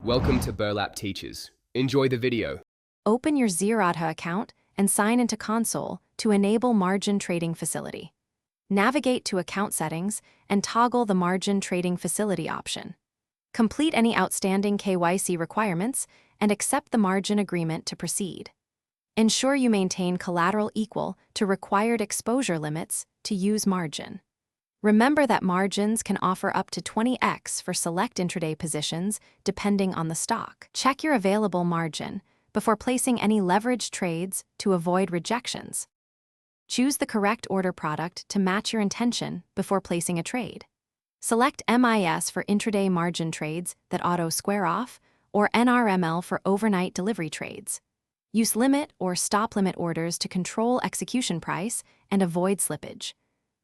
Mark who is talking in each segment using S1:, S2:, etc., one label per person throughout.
S1: Welcome to Burlap Teachers. Enjoy the video.
S2: Open your Zerodha account and sign into Console to enable Margin Trading Facility. Navigate to Account Settings and toggle the Margin Trading Facility option. Complete any outstanding KYC requirements and accept the margin agreement to proceed. Ensure you maintain collateral equal to required exposure limits to use margin. Remember that margins can offer up to 20x for select intraday positions depending on the stock. Check your available margin before placing any leveraged trades to avoid rejections. Choose the correct order product to match your intention before placing a trade. Select MIS for intraday margin trades that auto square off or NRML for overnight delivery trades. Use limit or stop limit orders to control execution price and avoid slippage.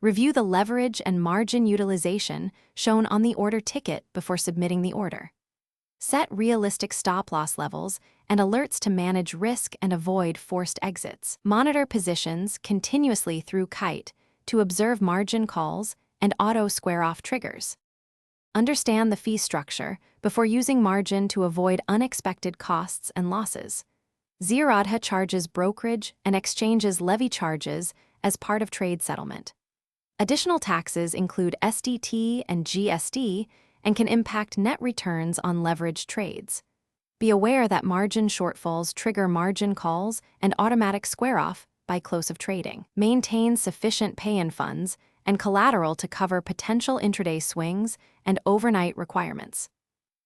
S2: Review the leverage and margin utilization shown on the order ticket before submitting the order. Set realistic stop-loss levels and alerts to manage risk and avoid forced exits. Monitor positions continuously through Kite to observe margin calls and auto-square-off triggers. Understand the fee structure before using margin to avoid unexpected costs and losses. Zerodha charges brokerage and exchanges levy charges as part of trade settlement. Additional taxes include SDT and GST and can impact net returns on leveraged trades. Be aware that margin shortfalls trigger margin calls and automatic square-off by close of trading. Maintain sufficient pay-in funds and collateral to cover potential intraday swings and overnight requirements.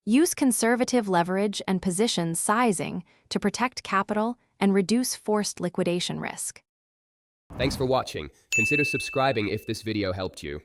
S2: Use conservative leverage and position sizing to protect capital and reduce forced liquidation risk.
S1: Thanks for watching. Consider subscribing if this video helped you.